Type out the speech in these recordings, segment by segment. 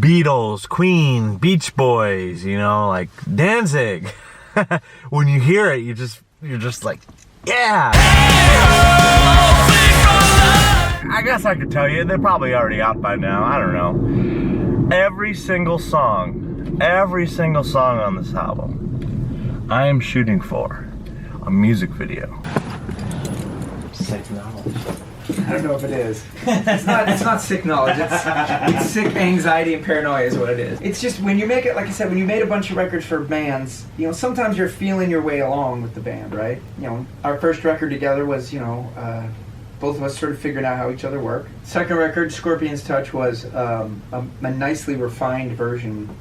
Beatles, Queen, Beach Boys, you know, like Danzig. When you hear it, you're just like, yeah. I guess I could tell you, they're probably already out by now, I don't know. Every single song on this album, I am shooting for a music video. Sick knowledge. I don't know if it is. It's not sick knowledge. It's sick anxiety and paranoia is what it is. It's just when you make it, like I said, when you made a bunch of records for bands, you know, sometimes you're feeling your way along with the band, right? You know, our first record together was, you know, both of us sort of figuring out how each other work. Second record, Scorpion's Touch, was a nicely refined version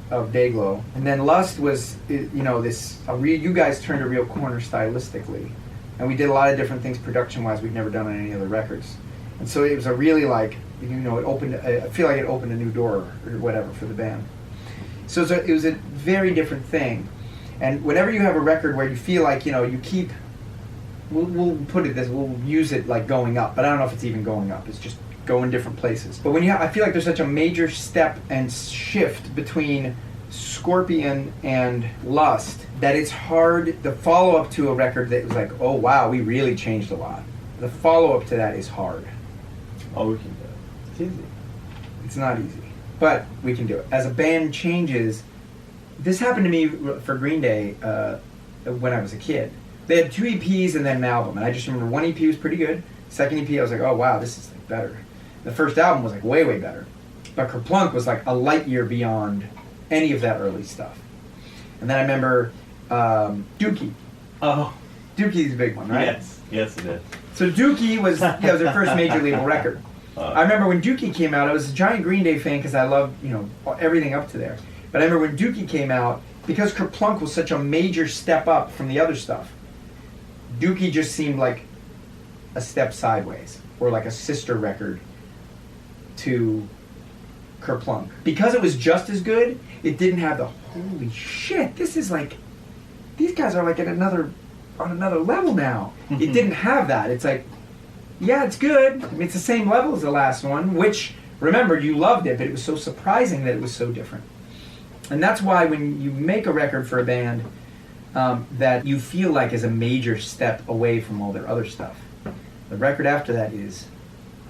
of Dayglow. And then Lust was, you know, you guys turned a real corner stylistically. And we did a lot of different things production-wise we'd never done on any other records. And so it was a really, like, you know, I feel like it opened a new door or whatever for the band. So it was a very different thing. And whenever you have a record where you feel like, you know, you keep, we'll put it this, we'll use it like going up, but I don't know if it's even going up. It's just going different places. But when I feel like there's such a major step and shift between Scorpion and Lust that it's hard. The follow-up to a record that was like, oh wow, we really changed a lot. The follow-up to that is hard. Oh, we can do it. It's easy. It's not easy, but we can do it. As a band changes, this happened to me for Green Day when I was a kid. They had 2 EPs and then an album, and I just remember one EP was pretty good. Second EP, I was like, oh wow, this is like better. The first album was like way, way better. But Kerplunk was like a light year beyond any of that early stuff. And then I remember Dookie. Oh. Dookie's a big one, right? Yes it is. So Dookie was their first major label record. I remember when Dookie came out, I was a giant Green Day fan because I loved, you know, everything up to there. But I remember when Dookie came out, because Kerplunk was such a major step up from the other stuff, Dookie just seemed like a step sideways, or like a sister record to Kerplunk. Because it was just as good, it didn't have the holy shit, this is like, these guys are like on another level now. It didn't have that. It's like, yeah, it's good. I mean, it's the same level as the last one, which, remember, you loved it, but it was so surprising that it was so different. And that's why when you make a record for a band that you feel like is a major step away from all their other stuff, the record after that is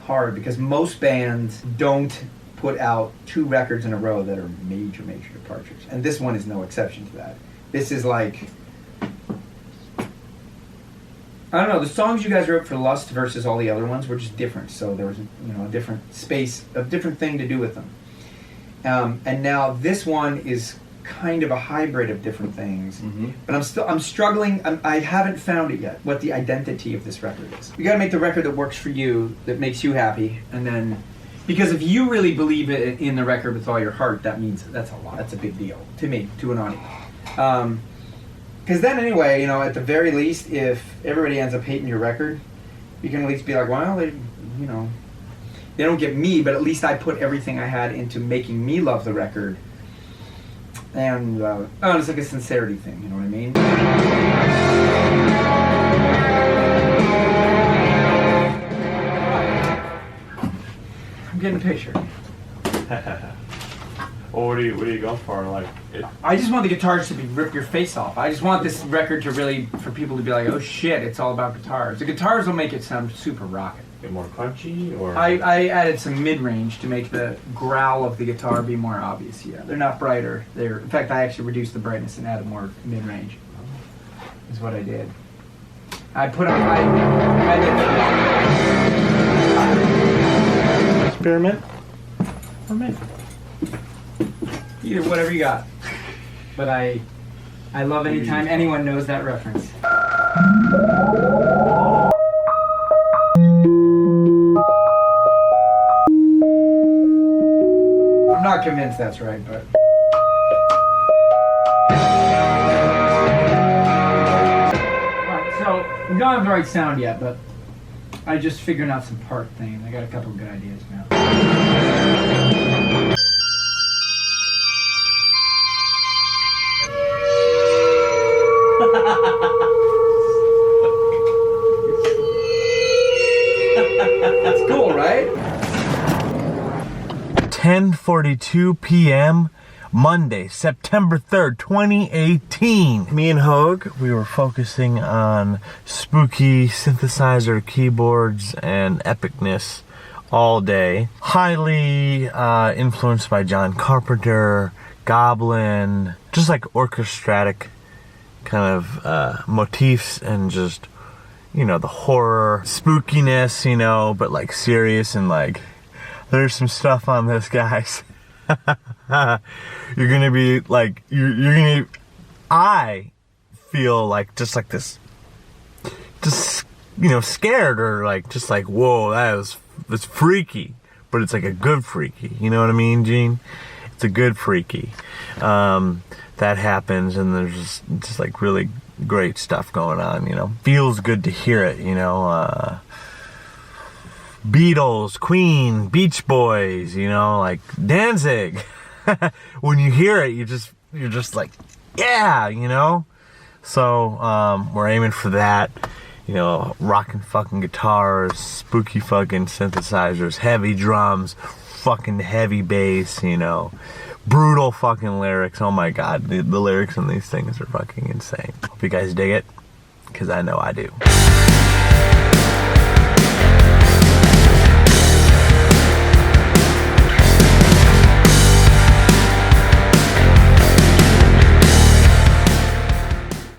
hard, because most bands don't put out 2 records in a row that are major departures. And this one is no exception to that. This is like, I don't know, the songs you guys wrote for Lust versus all the other ones were just different. So there was, you know, a different space, a different thing to do with them. And now this one is kind of a hybrid of different things. Mm-hmm. But I'm struggling. I haven't found it yet, what the identity of this record is. You got to make the record that works for you, that makes you happy, and then, because if you really believe it in the record with all your heart, that means that's a lot. That's a big deal to me, to an audience. Because then anyway, you know, at the very least, if everybody ends up hating your record, you can at least be like, well, they, you know, they don't get me, but at least I put everything I had into making me love the record. And it's like a sincerity thing, you know what I mean? I'm getting a picture. Well, what are you going for? Like, I just want the guitars to rip your face off. I just want this record to really, for people to be like, oh shit, it's all about guitars. The guitars will make it sound super rockin'. Get more crunchy, or I added some mid-range to make the growl of the guitar be more obvious. Yeah, they're not brighter. In fact, I actually reduced the brightness and added more mid-range. Is what I did. I put on. experiment or mint. Either, whatever you got. But I love anytime anyone knows that reference. I'm not convinced that's right, but... So, we don't have the right sound yet, but I just figured out some part things. I got a couple of good ideas now. That's cool, right? 10 12:42 p.m. Monday, September 3rd, 2018. Me and Hogue, we were focusing on spooky synthesizer keyboards and epicness all day. Highly influenced by John Carpenter, Goblin, just like orchestratic kind of motifs and just, you know, the horror, spookiness, you know, but like serious and like, there's some stuff on this, guys. You're gonna be like, I feel like just like this, just, you know, scared or like, just like, whoa, that's freaky, but it's like a good freaky, you know what I mean, Gene? It's a good freaky. That happens, and there's just like really great stuff going on, you know. Feels good to hear it, you know. Beatles, Queen, Beach Boys, you know, like Danzig. When you hear it, you're just like, yeah, you know. So we're aiming for that, you know, rockin' fucking guitars, spooky fucking synthesizers, heavy drums, fucking heavy bass, you know, brutal fucking lyrics. Oh my god, the lyrics on these things are fucking insane. Hope you guys dig it, because I know I do.